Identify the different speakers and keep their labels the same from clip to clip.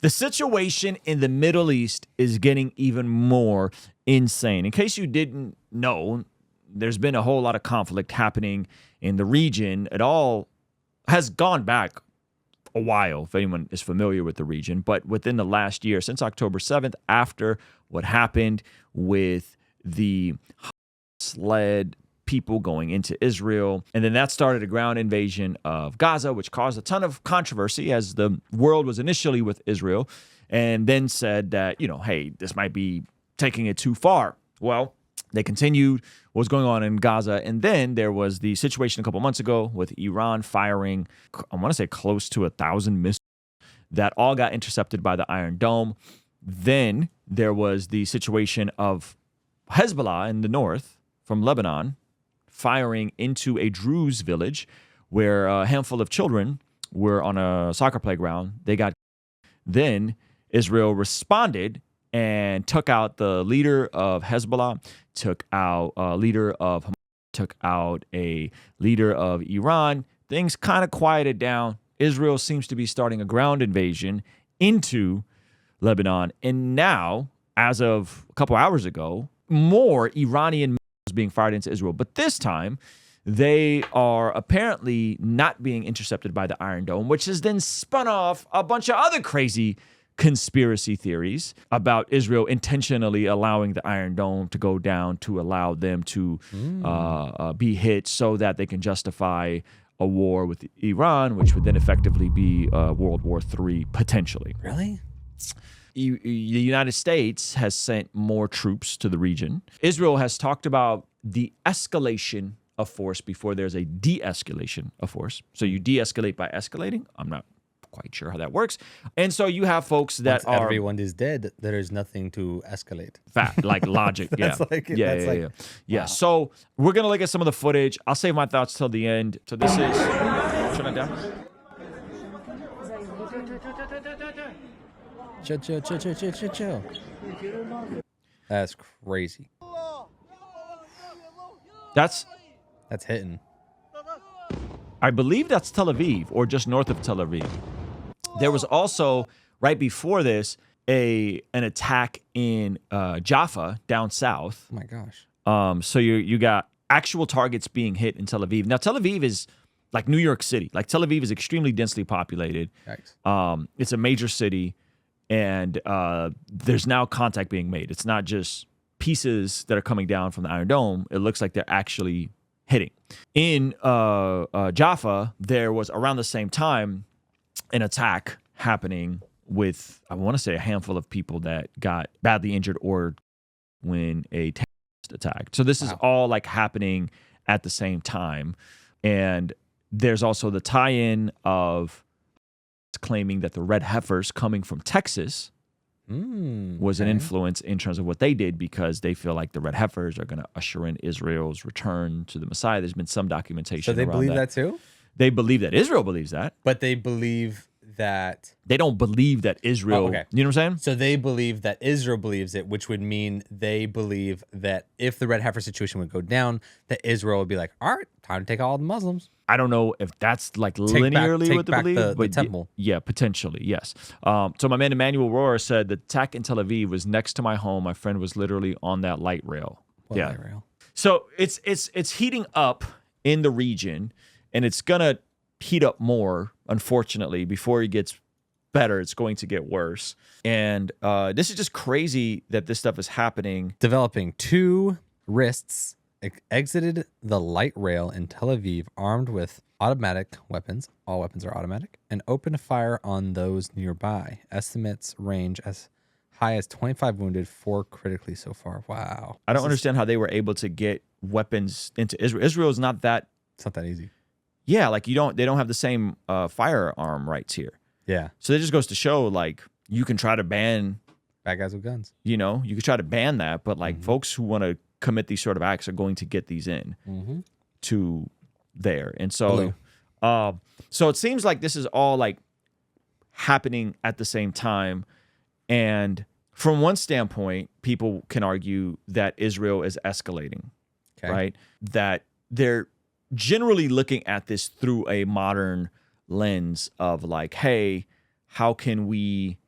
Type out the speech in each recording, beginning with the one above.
Speaker 1: The situation in the Middle East is getting even more insane. In case you didn't know, there's been a whole lot of conflict happening in the region. It all has gone back a while, if anyone is familiar with the region, but within the last year, since October 7th, after what happened with the Hamas-led people going into Israel, and then that started a ground invasion of Gaza, which caused a ton of controversy as the world was initially with Israel, and then said that, hey, this might be taking it too far. Well, they continued what was going on in Gaza. And then there was the situation a couple months ago with Iran firing, I want to say close to 1,000 missiles that all got intercepted by the Iron Dome. Then there was the situation of Hezbollah in the north from Lebanon firing into a Druze village where a handful of children were on a soccer playground. Then Israel responded and took out the leader of Hezbollah, took out a leader of Hamas, took out a leader of Iran. Things kind of quieted down. Israel seems to be starting a ground invasion into Lebanon. And now, as of a couple hours ago, more Iranian missiles being fired into Israel. But this time, they are apparently not being intercepted by the Iron Dome, which has then spun off a bunch of other crazy conspiracy theories about Israel intentionally allowing the Iron Dome to go down to allow them to be hit so that they can justify a war with Iran, which would then effectively be World War III, potentially.
Speaker 2: Really?
Speaker 1: The United States has sent more troops to the region. Israel has talked about the escalation of force before there's a de-escalation of force. So you de-escalate by escalating. I'm not quite sure how that works. And so you have folks that
Speaker 2: Once everyone is dead, there is nothing to escalate.
Speaker 1: Fact, like logic.
Speaker 2: That's
Speaker 1: yeah.
Speaker 2: like-
Speaker 1: yeah,
Speaker 2: that's
Speaker 1: yeah,
Speaker 2: like-
Speaker 1: yeah. Yeah. So we're going to look at some of the footage. I'll save my thoughts till the end. So this is... Turn that down.
Speaker 2: Chill. That's crazy.
Speaker 1: That's...
Speaker 2: hitting.
Speaker 1: I believe that's Tel Aviv or just north of Tel Aviv. There was also, right before this, an attack in Jaffa down south.
Speaker 2: Oh my gosh.
Speaker 1: So you got actual targets being hit in Tel Aviv. Now, Tel Aviv is like New York City. Like Tel Aviv is extremely densely populated.
Speaker 2: Yikes.
Speaker 1: It's a major city, and there's now contact being made. It's not just pieces that are coming down from the Iron Dome. It looks like they're actually hitting. In Jaffa, there was around the same time an attack happening with, I want to say, a handful of people that got badly injured or when a terrorist attacked. So this is all like happening at the same time. And there's also the tie-in of claiming that the red heifers coming from Texas was an influence in terms of what they did, because they feel like the red heifers are going to usher in Israel's return to the Messiah. There's been some documentation.
Speaker 2: So they
Speaker 1: around
Speaker 2: believe that too?
Speaker 1: They believe that. Israel believes that.
Speaker 2: But they believe that...
Speaker 1: They don't believe that Israel...
Speaker 2: Oh, okay.
Speaker 1: You know what I'm saying?
Speaker 2: So they believe that Israel believes it, which would mean they believe that if the red heifer situation would go down, that Israel would be like, all right, time to take all the Muslims.
Speaker 1: I don't know if that's like linearly what they believe.
Speaker 2: The temple.
Speaker 1: Yeah, potentially, yes. So my man Emmanuel Rohrer said the attack in Tel Aviv was next to my home. My friend was literally on that light rail.
Speaker 2: Light rail?
Speaker 1: So it's heating up in the region, and it's gonna heat up more, unfortunately. Before it gets better, it's going to get worse. And this is just crazy that this stuff is happening.
Speaker 2: Developing two wrists exited the light rail in Tel Aviv armed with automatic weapons. All weapons are automatic, and opened fire on those nearby. Estimates range as high as 25 wounded, 4 critically so far. Wow.
Speaker 1: I don't understand how they were able to get weapons into Israel. Israel is not that...
Speaker 2: It's not that easy.
Speaker 1: Yeah, like they don't have the same firearm rights here.
Speaker 2: Yeah.
Speaker 1: So that just goes to show, like, you can try to ban...
Speaker 2: Bad guys with guns.
Speaker 1: You know, you could try to ban that, but like folks who want to commit these sort of acts are going to get these in to there. And so so it seems like this is all like happening at the same time. And from one standpoint, people can argue that Israel is escalating, right? That they're generally looking at this through a modern lens of like, hey, how can we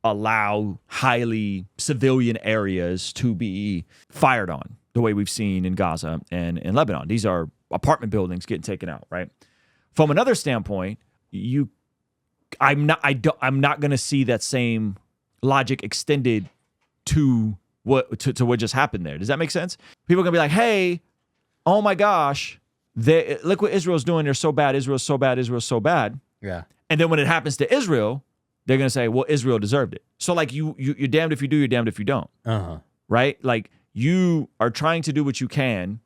Speaker 1: allow highly civilian areas to be fired on the way we've seen in Gaza and in Lebanon. These are apartment buildings getting taken out, right? From another standpoint, I'm not going to see that same logic extended to what just happened there. Does that make sense? People are going to be like, "Hey, oh my gosh, look what Israel's doing. They're so bad. Israel's so bad. Israel's so bad."
Speaker 2: Yeah.
Speaker 1: And then when it happens to Israel, they're going to say, "Well, Israel deserved it." So like you're damned if you do, you're damned if you don't. Right? Like you are trying to do what you can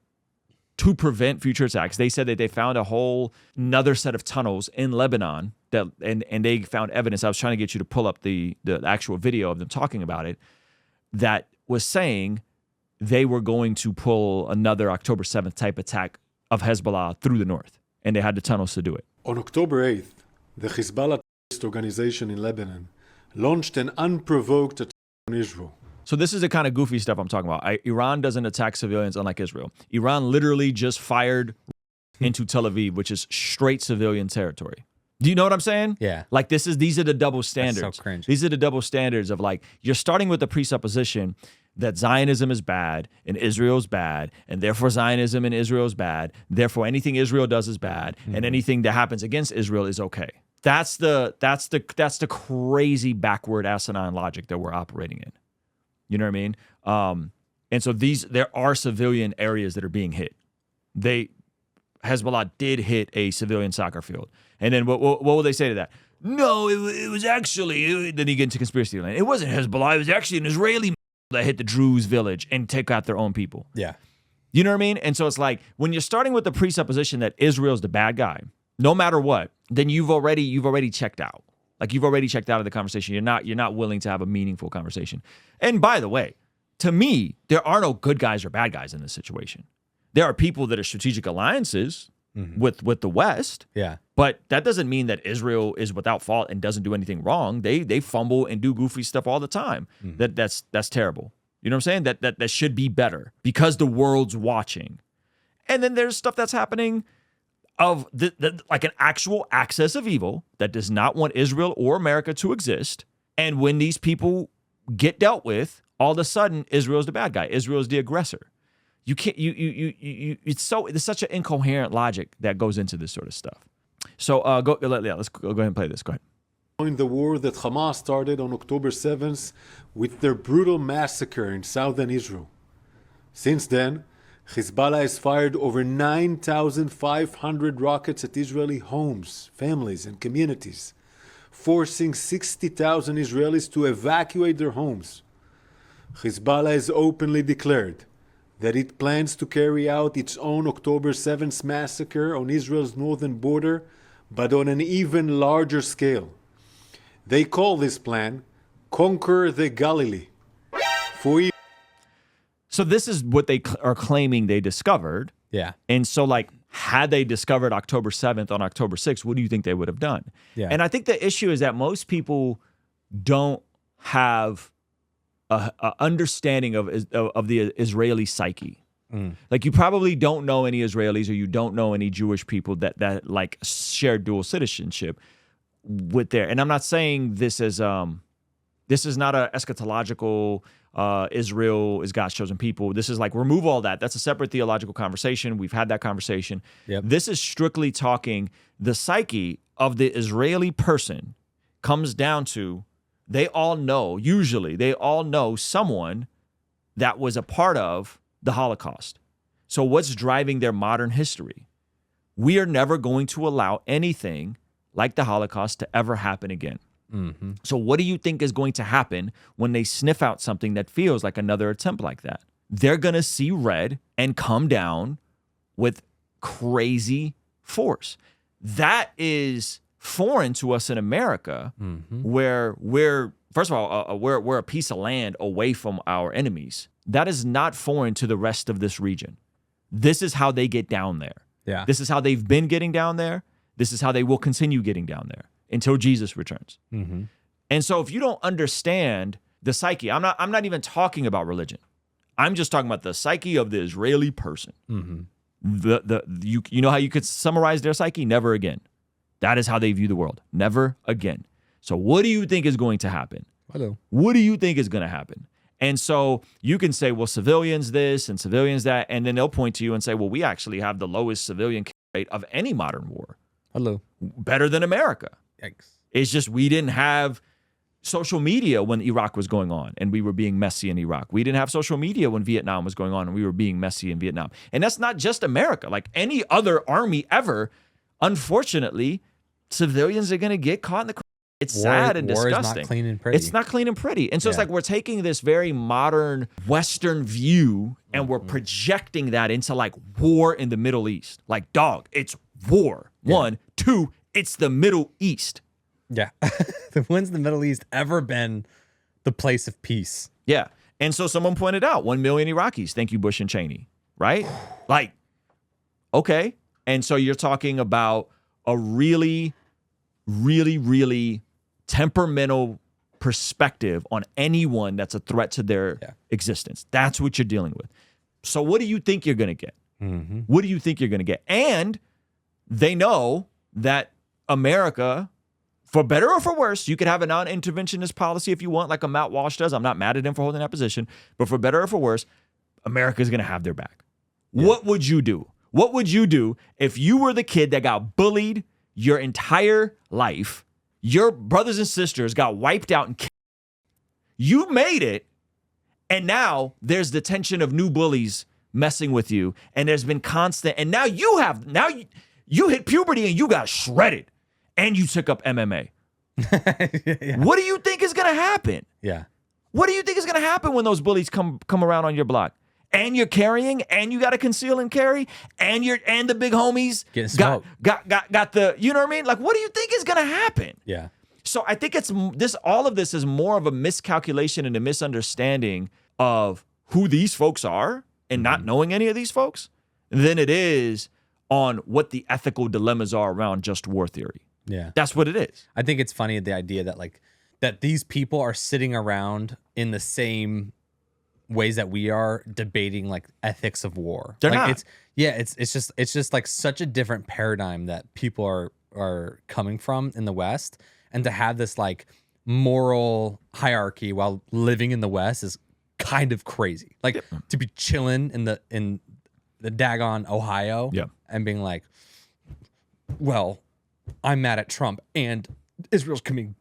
Speaker 1: to prevent future attacks. They said that they found a whole another set of tunnels in Lebanon that and they found evidence. I was trying to get you to pull up the actual video of them talking about it that was saying they were going to pull another October 7th type attack of Hezbollah through the north, and they had the tunnels to do it.
Speaker 3: On October 8th, the Hezbollah terrorist organization in Lebanon launched an unprovoked attack on Israel.
Speaker 1: So this is the kind of goofy stuff I'm talking about. Iran doesn't attack civilians unlike Israel. Iran literally just fired into Tel Aviv, which is straight civilian territory. Do you know what I'm saying?
Speaker 2: Yeah.
Speaker 1: Like these are the double standards.
Speaker 2: That's so cringe.
Speaker 1: These are the double standards of like, you're starting with the presupposition that Zionism is bad and Israel's bad, and therefore Zionism and Israel's bad. Therefore anything Israel does is bad, and anything that happens against Israel is okay. That's the crazy backward asinine logic that we're operating in. You know what I mean? And so there are civilian areas that are being hit. Hezbollah did hit a civilian soccer field. And then what will they say to that? No, it was actually, then you get into conspiracy land. It wasn't Hezbollah. It was actually an Israeli that hit the Druze village and take out their own people.
Speaker 2: Yeah.
Speaker 1: You know what I mean? And so it's like, when you're starting with the presupposition that Israel's the bad guy, no matter what, then you've already checked out. Like you've already checked out of the conversation. You're not willing to have a meaningful conversation. And by the way, to me, there are no good guys or bad guys in this situation. There are people that are strategic alliances with the West.
Speaker 2: Yeah.
Speaker 1: But that doesn't mean that Israel is without fault and doesn't do anything wrong. They fumble and do goofy stuff all the time. That's terrible. You know what I'm saying? That should be better because the world's watching. And then there's stuff that's happening of like an actual axis of evil that does not want Israel or America to exist. And when these people get dealt with, all of a sudden Israel's the bad guy. Israel's the aggressor. You can't. There's such an incoherent logic that goes into this sort of stuff. So let's go ahead and play this. Go ahead.
Speaker 3: In the war that Hamas started on October 7th with their brutal massacre in southern Israel. Since then, Hezbollah has fired over 9,500 rockets at Israeli homes, families, and communities, forcing 60,000 Israelis to evacuate their homes. Hezbollah has openly declared that it plans to carry out its own October 7th massacre on Israel's northern border, but on an even larger scale. They call this plan Conquer the Galilee.
Speaker 1: So this is what they are claiming they discovered.
Speaker 2: Yeah.
Speaker 1: And so like, had they discovered October 7th on October 6th, what do you think they would have done?
Speaker 2: Yeah.
Speaker 1: And I think the issue is that most people don't have a understanding of the Israeli psyche. Like you probably don't know any Israelis or you don't know any Jewish people that like share dual citizenship with their, and I'm not saying this is not a eschatological Israel is God's chosen people. This is like, remove all that. That's a separate theological conversation. We've had that conversation.
Speaker 2: Yep.
Speaker 1: This is strictly talking the psyche of the Israeli person comes down to, they all know someone that was a part of the Holocaust. So what's driving their modern history? We are never going to allow anything like the Holocaust to ever happen again. So what do you think is going to happen when they sniff out something that feels like another attempt like that? They're going to see red and come down with crazy force. That is foreign to us in America, where we're, first of all, we're a piece of land away from our enemies. That is not foreign to the rest of this region. This is how they get down there.
Speaker 2: Yeah.
Speaker 1: This is how they've been getting down there. This is how they will continue getting down there until Jesus returns. And so if you don't understand the psyche, I'm not even talking about religion. I'm just talking about the psyche of the Israeli person. You know how you could summarize their psyche? Never again. That is how they view the world. Never again. So what do you think is going to happen?
Speaker 2: Hello.
Speaker 1: What do you think is going to happen? And so you can say, well, civilians this and civilians that, and then they'll point to you and say, well, we actually have the lowest civilian rate of any modern war.
Speaker 2: Hello.
Speaker 1: Better than America.
Speaker 2: Yikes.
Speaker 1: It's just we didn't have social media when Iraq was going on and we were being messy in Iraq. We didn't have social media when Vietnam was going on and we were being messy in Vietnam. And that's not just America. Like any other army ever, unfortunately, civilians are going to get caught in the... It's sad and disgusting.
Speaker 2: War is not clean and pretty.
Speaker 1: It's not clean and pretty. And so it's like we're taking this very modern Western view and we're projecting that into like war in the Middle East. Like, dog, it's war.
Speaker 2: Yeah.
Speaker 1: 1, 2, it's the Middle East.
Speaker 2: Yeah. When's the Middle East ever been the place of peace?
Speaker 1: Yeah. And so someone pointed out 1 million Iraqis. Thank you, Bush and Cheney. Right? Like, okay. And so you're talking about a really, really, really temperamental perspective on anyone that's a threat to their existence. That's what you're dealing with. So what do you think you're going to get?
Speaker 2: Mm-hmm.
Speaker 1: What do you think you're going to get? And they know that America, for better or for worse, you could have a non-interventionist policy if you want, like a Matt Walsh does. I'm not mad at him for holding that position. But for better or for worse, America is going to have their back. Yeah. What would you do? What would you do if you were the kid that got bullied your entire life? Your brothers and sisters got wiped out and killed. You made it, and now there's the tension of new bullies messing with you, and there's been constant, and now you hit puberty and you got shredded, and you took up MMA.
Speaker 2: Yeah.
Speaker 1: What do you think is gonna happen?
Speaker 2: Yeah.
Speaker 1: What do you think is gonna happen when those bullies come around on your block? And you're carrying, and you got to conceal and carry, and the big homies got the, you know what I mean? Like, what do you think is gonna happen?
Speaker 2: Yeah.
Speaker 1: So I think all of this is more of a miscalculation and a misunderstanding of who these folks are and not knowing any of these folks than it is on what the ethical dilemmas are around just war theory.
Speaker 2: Yeah.
Speaker 1: That's what it is.
Speaker 2: I think it's funny, the idea that that these people are sitting around in the same ways that we are debating like ethics of war.
Speaker 1: They're
Speaker 2: like,
Speaker 1: not.
Speaker 2: It's just like such a different paradigm that people are coming from in the West, and to have this like moral hierarchy while living in the West is kind of crazy. Like to be chilling in the daggone Ohio and being like, well, I'm mad at Trump and Israel's coming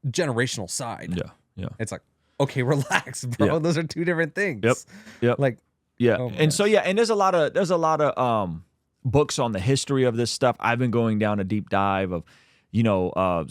Speaker 2: generational side.
Speaker 1: Yeah. Yeah.
Speaker 2: It's like, okay, relax, bro.
Speaker 1: Yeah.
Speaker 2: Those are two different things.
Speaker 1: Yep.
Speaker 2: Like,
Speaker 1: yeah.
Speaker 2: oh
Speaker 1: and so, and there's a lot of books on the history of this stuff. I've been going down a deep dive of,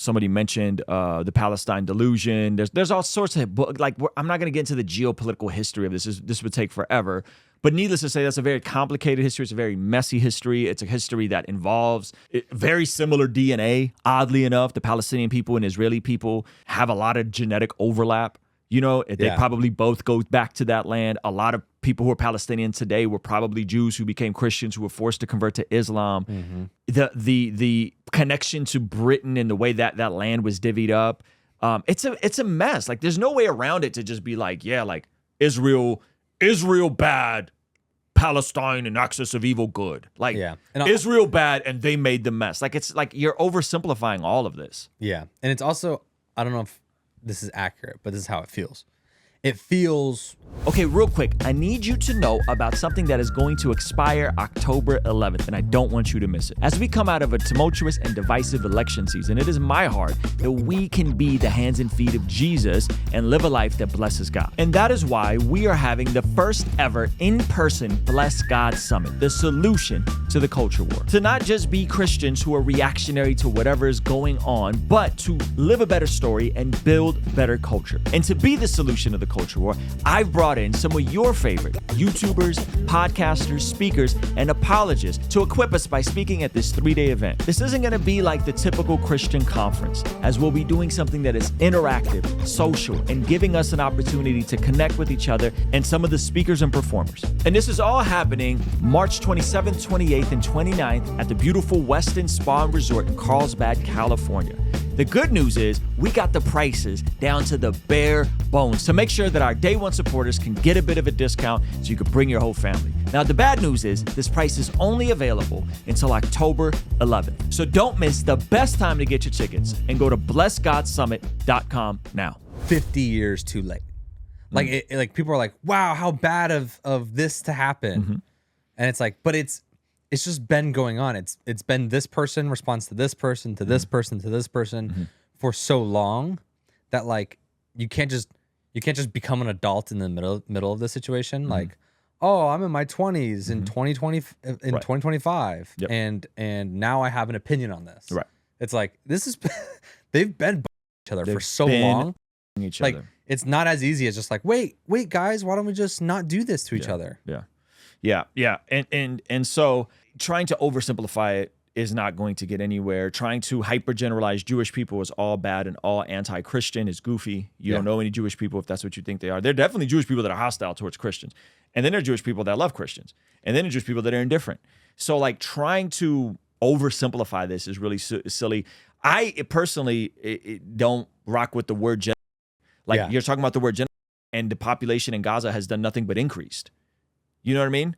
Speaker 1: somebody mentioned the Palestine delusion. There's all sorts of books. Like, I'm not going to get into the geopolitical history of this. This would take forever. But needless to say, that's a very complicated history. It's a very messy history. It's a history that involves very similar DNA. Oddly enough, the Palestinian people and Israeli people have a lot of genetic overlap. They probably both go back to that land. A lot of people who are Palestinian today were probably Jews who became Christians who were forced to convert to Islam. Mm-hmm. The connection to Britain and the way that land was divvied up, it's a mess. Like, there's no way around it to just be like, like Israel bad, Palestine and axis of evil good. Like, Israel bad and they made the mess. Like, it's like you're oversimplifying all of this.
Speaker 2: Yeah, and it's also, I don't know if this is accurate, but this is how it feels. It feels...
Speaker 1: Okay, real quick, I need you to know about something that is going to expire October 11th, and I don't want you to miss it. As we come out of a tumultuous and divisive election season, it is my heart that we can be the hands and feet of Jesus and live a life that blesses God. And that is why we are having the first ever in-person Bless God Summit, the solution to the culture war. To not just be Christians who are reactionary to whatever is going on, but to live a better story and build better culture. And to be the solution of the culture war, I've brought in some of your favorite YouTubers, podcasters, speakers, and apologists to equip us by speaking at this 3-day event. This isn't going to be like the typical Christian conference, as we'll be doing something that is interactive, social, and giving us an opportunity to connect with each other and some of the speakers and performers. And this is all happening March 27th, 28th, and 29th at the beautiful Westin Spa and Resort in Carlsbad, California. The good news is we got the prices down to the bare bones to make sure that our day one supporters can get a bit of a discount so you can bring your whole family. Now, the bad news is this price is only available until October 11th. So don't miss the best time to get your tickets and go to blessgodsummit.com now.
Speaker 2: 50 years too late. Like like people are like, wow, how bad of this to happen. And it's like, but it's just been going on. It's been this person responds to this person, to this person, to this person for so long that like you can't just become an adult in the middle of the situation. Like, oh, I'm in my 20s in 2025 and now I have an opinion on this.
Speaker 1: Right.
Speaker 2: It's like this is they've been each other for so long.
Speaker 1: Each
Speaker 2: Like
Speaker 1: other.
Speaker 2: it's not as easy as just like, wait, guys, why don't we just not do this to each other?
Speaker 1: Yeah. And so trying to oversimplify it is not going to get anywhere. Trying to hypergeneralize Jewish people as all bad and all anti-Christian is goofy. You don't know any Jewish people if that's what you think they are. There are definitely Jewish people that are hostile towards Christians. And then there are Jewish people that love Christians. And then there are Jewish people that are indifferent. So like trying to oversimplify this is really silly. I personally don't rock with the word genocide. Like you're talking about the word genocide, and the population in Gaza has done nothing but increased. You know what I mean?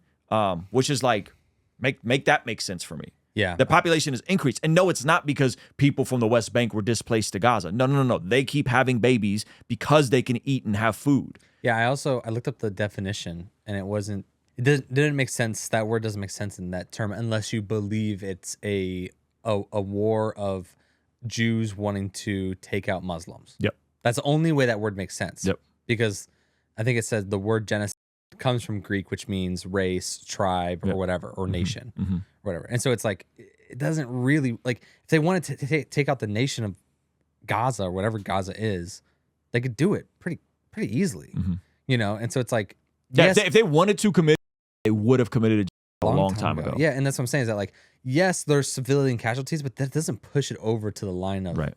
Speaker 1: Which is like, make that make sense for me.
Speaker 2: Yeah.
Speaker 1: The population has increased. And no, it's not because people from the West Bank were displaced to Gaza. No. They keep having babies because they can eat and have food.
Speaker 2: Yeah, I looked up the definition and it didn't make sense. That word doesn't make sense in that term unless you believe it's a war of Jews wanting to take out Muslims.
Speaker 1: Yep.
Speaker 2: That's the only way that word makes sense.
Speaker 1: Yep.
Speaker 2: Because I think it says the word genocide comes from Greek, which means race, tribe, or whatever, or nation, or whatever. And so it's like, it doesn't really, like, if they wanted to take out the nation of Gaza or whatever Gaza is, they could do it pretty easily, you know? And so it's like,
Speaker 1: yes, if they wanted to commit, they would have committed a long time ago.
Speaker 2: Yeah, and that's what I'm saying is that, like, yes, there's civilian casualties, but that doesn't push it over to the line of...
Speaker 1: Right.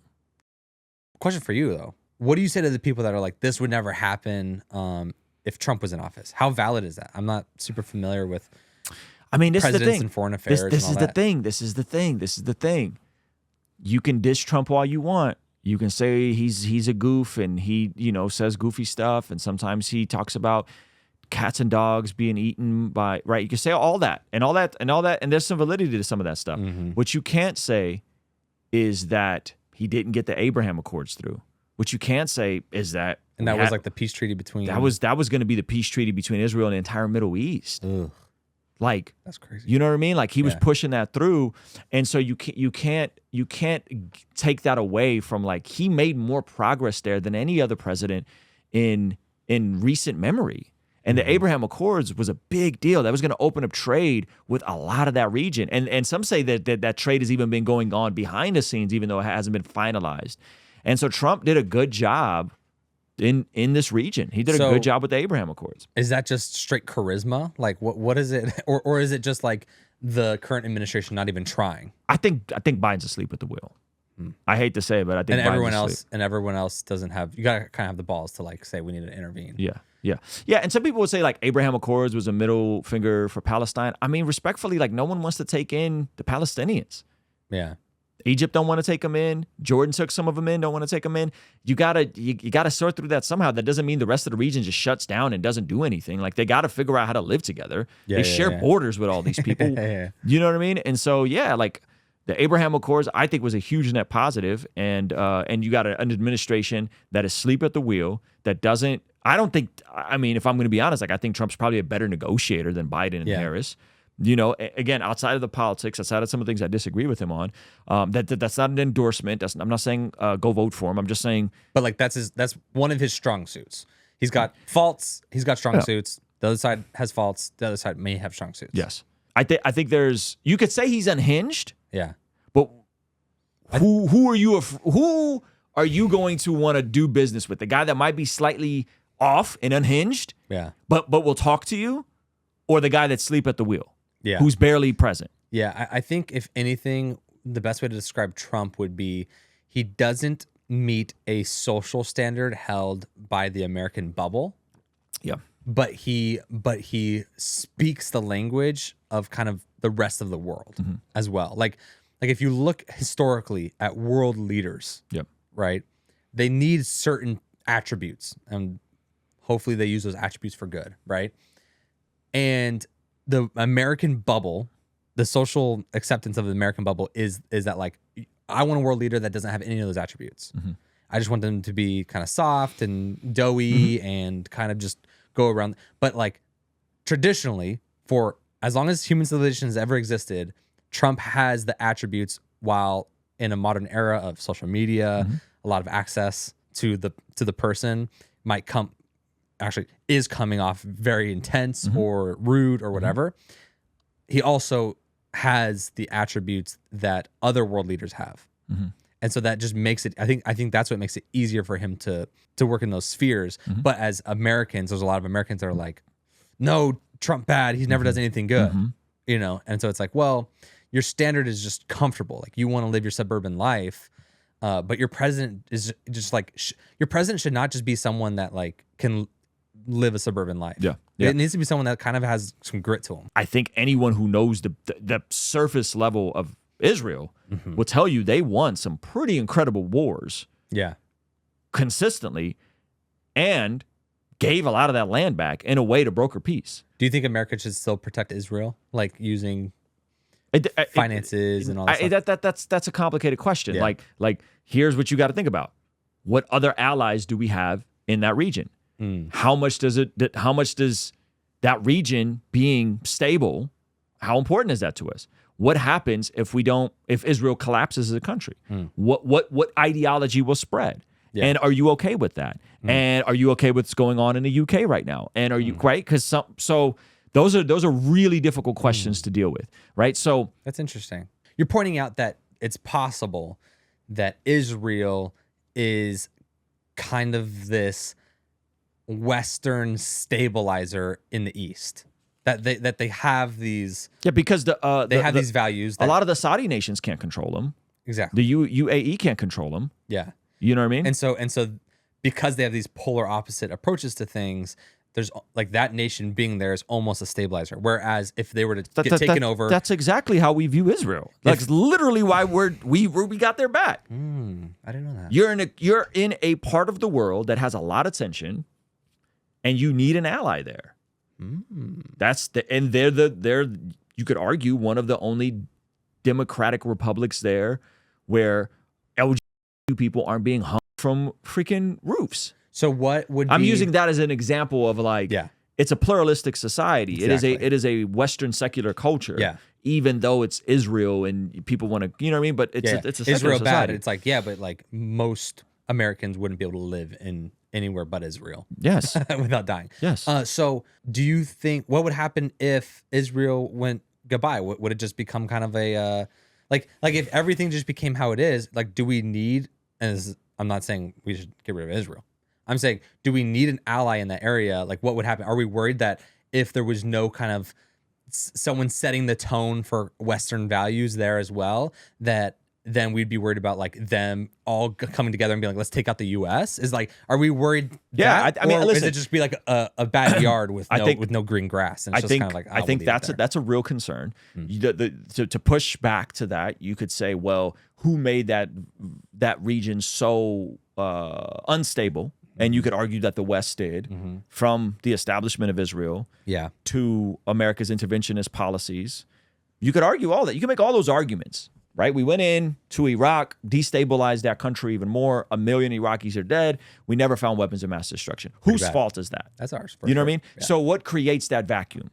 Speaker 2: Question for you, though. What do you say to the people that are like, this would never happen if Trump was in office? How valid is that? I'm not super familiar with
Speaker 1: this is the thing.
Speaker 2: And foreign affairs.
Speaker 1: This is the thing. This is the thing. You can diss Trump all you want. You can say he's a goof and he, says goofy stuff. And sometimes he talks about cats and dogs being eaten by, right? You can say all that. And there's some validity to some of that stuff. What you can't say is that he didn't get the Abraham Accords through. What you can't say is that...
Speaker 2: And that was like the peace treaty between...
Speaker 1: That was going to be the peace treaty between Israel and the entire Middle East.
Speaker 2: Ugh.
Speaker 1: Like,
Speaker 2: that's crazy.
Speaker 1: You know what I mean? Like he was pushing that through, and so you can't take that away from, like, he made more progress there than any other president in recent memory. And the Abraham Accords was a big deal. That was going to open up trade with a lot of that region. And some say that trade has even been going on behind the scenes, even though it hasn't been finalized. And so Trump did a good job in this region. He did a good job with the Abraham Accords.
Speaker 2: Is that just straight charisma? Like what is it? Or is it just like the current administration not even trying?
Speaker 1: I think Biden's asleep at the wheel. I hate to say it, but I think
Speaker 2: everyone else doesn't have, you gotta kind of have the balls to, like, say we need to intervene.
Speaker 1: Yeah. And some people would say, like, Abraham Accords was a middle finger for Palestine. I mean, respectfully, like, no one wants to take in the Palestinians.
Speaker 2: Yeah.
Speaker 1: Egypt don't want to take them in. Jordan took some of them in, don't want to take them in. You gotta sort through that somehow. That doesn't mean the rest of the region just shuts down and doesn't do anything. Like, they got to figure out how to live together. They share borders with all these people. You know what I mean? And so, like, the Abraham Accords, I think, was a huge net positive. And you got an administration that is asleep at the wheel, that doesn't, I don't think, I mean, if I'm going to be honest, like, I think Trump's probably a better negotiator than Biden and Harris. You know, again, outside of the politics, outside of some of the things I disagree with him on, that's not an endorsement. I'm not saying go vote for him. I'm just saying.
Speaker 2: But, like, that's one of his strong suits. He's got faults. He's got strong suits. The other side has faults. The other side may have strong suits.
Speaker 1: Yes. I think you could say he's unhinged.
Speaker 2: Yeah.
Speaker 1: But who are you going to want to do business with? The guy that might be slightly off and unhinged?
Speaker 2: Yeah.
Speaker 1: But will talk to you? Or the guy that's asleep at the wheel?
Speaker 2: Yeah.
Speaker 1: Who's barely present?
Speaker 2: Yeah. I think, if anything, the best way to describe Trump would be he doesn't meet a social standard held by the American bubble.
Speaker 1: Yeah.
Speaker 2: But he speaks the language of kind of the rest of the world as well. Like if you look historically at world leaders, right? They need certain attributes, and hopefully they use those attributes for good, right? And the American bubble, the social acceptance of the American bubble is that, like, I want a world leader that doesn't have any of those attributes. I just want them to be kind of soft and doughy and kind of just go around. But like traditionally, for as long as human civilization has ever existed, Trump has the attributes, while in a modern era of social media, a lot of access to the person might is coming off very intense or rude or whatever. He also has the attributes that other world leaders have. And so that just makes it, I think that's what makes it easier for him to work in those spheres. But as Americans, there's a lot of Americans that are like, no, Trump bad, he never does anything good. You know, and so it's like, well, your standard is just comfortable. Like you want to live your suburban life, but your president is just like, your president should not just be someone that like can live a suburban life.
Speaker 1: Yeah.
Speaker 2: It needs to be someone that kind of has some grit to him.
Speaker 1: I think anyone who knows the surface level of Israel will tell you they won some pretty incredible wars
Speaker 2: Yeah.
Speaker 1: consistently and gave a lot of that land back in a way to broker peace.
Speaker 2: Do you think America should still protect Israel, like using finances and all that?
Speaker 1: That's a complicated question.
Speaker 2: Yeah.
Speaker 1: Like here's what you got to think about: what other allies do we have in that region? How much does that region being stable? How important is that to us? What happens if Israel collapses as a country? What ideology will spread? Yeah. And are you okay with that? And are you okay with what's going on in the UK right now? And are you right? Because so those are really difficult questions to deal with, right? So
Speaker 2: that's interesting. You're pointing out that it's possible that Israel is kind of this Western stabilizer in the East. That they have these
Speaker 1: because
Speaker 2: they have these values.
Speaker 1: A lot of the Saudi nations can't control them.
Speaker 2: Exactly.
Speaker 1: The UAE can't control them.
Speaker 2: Yeah.
Speaker 1: You know what I mean?
Speaker 2: And so because they have these polar opposite approaches to things, there's like that nation being there is almost a stabilizer. Whereas if they were to get taken over,
Speaker 1: that's exactly how we view Israel. That's literally why we got their back.
Speaker 2: I didn't know that.
Speaker 1: You're in a part of the world that has a lot of tension, and you need an ally there. They're you could argue one of the only democratic republics there where LGBT people aren't being hung from freaking roofs.
Speaker 2: So what would
Speaker 1: I'm using that as an example of like, it's a pluralistic society.
Speaker 2: Exactly.
Speaker 1: It is a Western secular culture.
Speaker 2: Yeah.
Speaker 1: Even though it's Israel and people want to, you know what I mean? But it's a secular
Speaker 2: Israel
Speaker 1: society.
Speaker 2: bad. It's like, but like most Americans wouldn't be able to live in anywhere but Israel.
Speaker 1: Yes.
Speaker 2: Without dying.
Speaker 1: Yes.
Speaker 2: So do you think, what would happen if Israel went goodbye? Would it just become kind of a, like if everything just became how it is, like, do we need, and I'm not saying we should get rid of Israel. I'm saying, do we need an ally in that area? Like, what would happen? Are we worried that if there was no kind of someone setting the tone for Western values there as well, that then we'd be worried about like them all coming together and being like, let's take out the U.S.? Is like, are we worried?
Speaker 1: Yeah,
Speaker 2: that,
Speaker 1: I mean,
Speaker 2: or
Speaker 1: listen,
Speaker 2: is it just be like a backyard with no green grass? And it's just kind of like,
Speaker 1: I think that's a real concern. To push back to that, you could say, well, who made that region so unstable? And you could argue that the West did, from the establishment of Israel to America's interventionist policies. You could argue all that. You can make all those arguments, right? We went in to Iraq, destabilized that country even more. 1 million Iraqis are dead. We never found weapons of mass destruction. Whose fault is that?
Speaker 2: That's ours.
Speaker 1: You know what I mean? Yeah. So what creates that vacuum?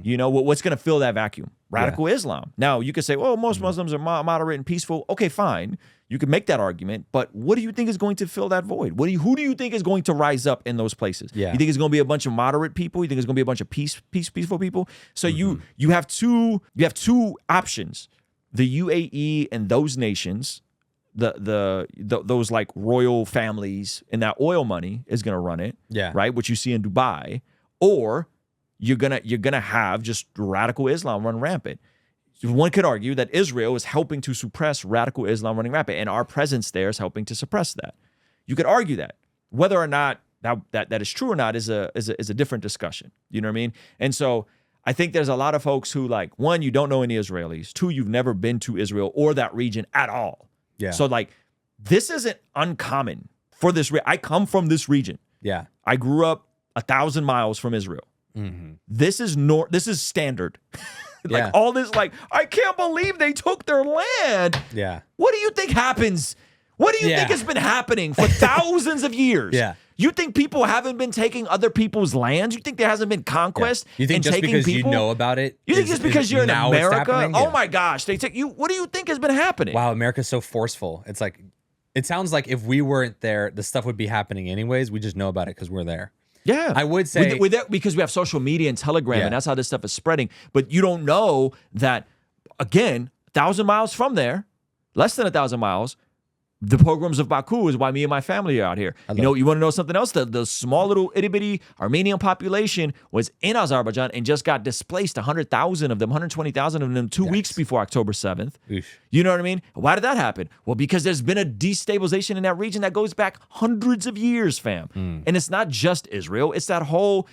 Speaker 1: You know, what's going to fill that vacuum? Radical Islam. Now, you could say, well, most Muslims are moderate and peaceful. Okay, fine. You could make that argument, but what do you think is going to fill that void? Who do you think is going to rise up in those places?
Speaker 2: Yeah.
Speaker 1: You think it's going to be a bunch of moderate people? You think it's going to be a bunch of peaceful people? So you have two options. The UAE and those nations, those like royal families and that oil money is going to run it, right? Which you see in Dubai, or you're gonna have just radical Islam run rampant. One could argue that Israel is helping to suppress radical Islam running rampant, and our presence there is helping to suppress that. You could argue that. Whether or not that is true or not is a different discussion. You know what I mean? And so I think there's a lot of folks who, like, one, you don't know any Israelis. Two, you've never been to Israel or that region at all.
Speaker 2: Yeah.
Speaker 1: So like, this isn't uncommon for this. I come from this region.
Speaker 2: Yeah.
Speaker 1: I grew up 1,000 miles from Israel. This is standard. Like all this, like, I can't believe they took their land.
Speaker 2: Yeah.
Speaker 1: What do you think happens What do you
Speaker 2: Yeah.
Speaker 1: think has been happening for thousands of years?
Speaker 2: Yeah.
Speaker 1: You think people haven't been taking other people's lands? You think there hasn't been conquest
Speaker 2: You think
Speaker 1: and
Speaker 2: just
Speaker 1: taking
Speaker 2: because
Speaker 1: people?
Speaker 2: you know about it?
Speaker 1: You think
Speaker 2: is-
Speaker 1: just because
Speaker 2: is
Speaker 1: you're in
Speaker 2: now it's
Speaker 1: America?
Speaker 2: happening?
Speaker 1: Oh
Speaker 2: Yeah.
Speaker 1: my gosh, they take you. What do you think has been happening?
Speaker 2: Wow, America's so forceful. It's like, it sounds like if we weren't there, the stuff would be happening anyways. We just know about it because we're there.
Speaker 1: Yeah,
Speaker 2: I would say-
Speaker 1: with that, because we have social media and Telegram,
Speaker 2: Yeah.
Speaker 1: and that's how this stuff is spreading. But you don't know that, again, 1,000 miles from there, less than 1,000 miles, the pogroms of Baku is why me and my family are out here. You know, you want to know something else? The small little itty bitty Armenian population was in Azerbaijan and just got displaced. 100,000 of them, 120,000 of them, 2 weeks before October 7th.
Speaker 2: Oof.
Speaker 1: You know what I mean? Why did that happen? Well, because there's been a destabilization in that region that goes back hundreds of years, fam. And it's not just Israel. It's that whole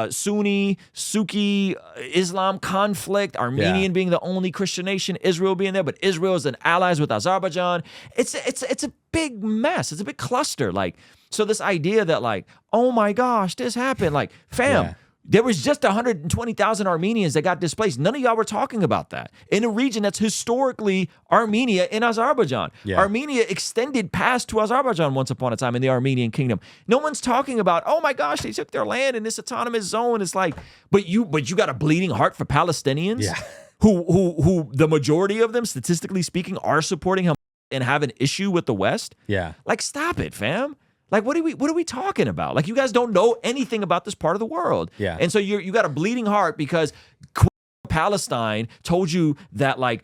Speaker 1: Sunni, Suki, Islam conflict, Armenian being the only Christian nation, Israel being there, but Israel is an allies with Azerbaijan. It's a big mess. It's a big cluster. Like, so this idea that like, oh my gosh, this happened. Like, fam,
Speaker 2: Yeah.
Speaker 1: there was just 120,000 Armenians that got displaced. None of y'all were talking about that in a region that's historically Armenia in Azerbaijan.
Speaker 2: Yeah.
Speaker 1: Armenia extended past to Azerbaijan once upon a time in the Armenian kingdom. No one's talking about, oh my gosh, they took their land in this autonomous zone. It's like, but you got a bleeding heart for Palestinians,
Speaker 2: Yeah.
Speaker 1: who the majority of them, statistically speaking, are supporting Hamas and have an issue with the West.
Speaker 2: Yeah.
Speaker 1: Like, stop it, fam. Like, what are we talking about? Like, you guys don't know anything about this part of the world.
Speaker 2: Yeah.
Speaker 1: And so you got a bleeding heart because Palestine told you that, like,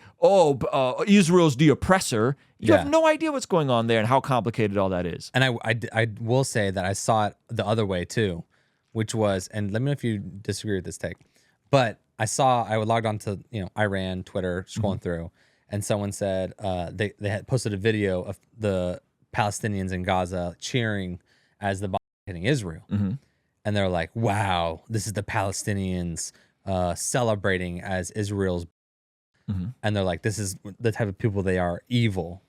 Speaker 1: Israel's the oppressor. You have no idea what's going on there and how complicated all that is.
Speaker 2: And I will say that I saw it the other way too, which was, and let me know if you disagree with this take, but I logged on to, Iran, Twitter, scrolling through, and someone said they had posted a video of the Palestinians in Gaza cheering as the bomb hitting Israel. And they're like, wow, this is the Palestinians celebrating as Israel's. And they're like, this is the type of people they are, evil.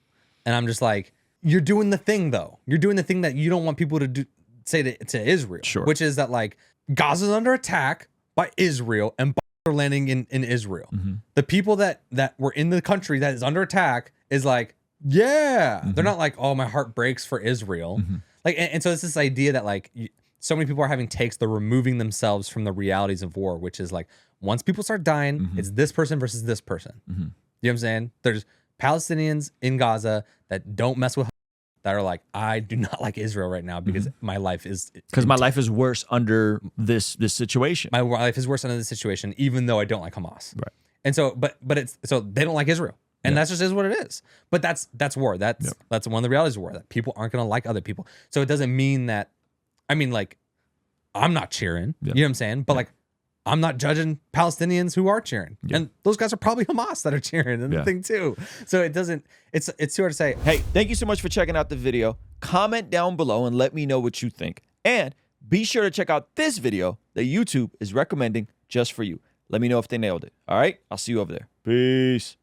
Speaker 2: And I'm just like, you're doing the thing though. You're doing the thing that you don't want people to say to Israel.
Speaker 1: Sure.
Speaker 2: Which is that like Gaza's under attack by Israel and bombs are landing in Israel. The people that were in the country that is under attack is like, yeah. They're not like, oh, my heart breaks for Israel. Like, and so it's this idea that like so many people are having takes, they're removing themselves from the realities of war, which is like, once people start dying, it's this person versus this person. You know what I'm saying? There's Palestinians in Gaza that don't mess with, that are like, I do not like Israel right now because my life is,
Speaker 1: Because my life is worse under this situation.
Speaker 2: my life is worse under this situation, even though I don't like Hamas.
Speaker 1: Right.
Speaker 2: And so, but it's, so they don't like Israel. And that's just is what it is. But that's war. That's one of the realities of war, that people aren't going to like other people. So it doesn't mean that, I mean, like, I'm not cheering, you know what I'm saying? But like, I'm not judging Palestinians who are cheering. And those guys are probably Hamas that are cheering and the thing too. So it doesn't, it's too hard to say.
Speaker 1: Hey, thank you so much for checking out the video. Comment down below and let me know what you think. And be sure to check out this video that YouTube is recommending just for you. Let me know if they nailed it. All right? I'll see you over there. Peace.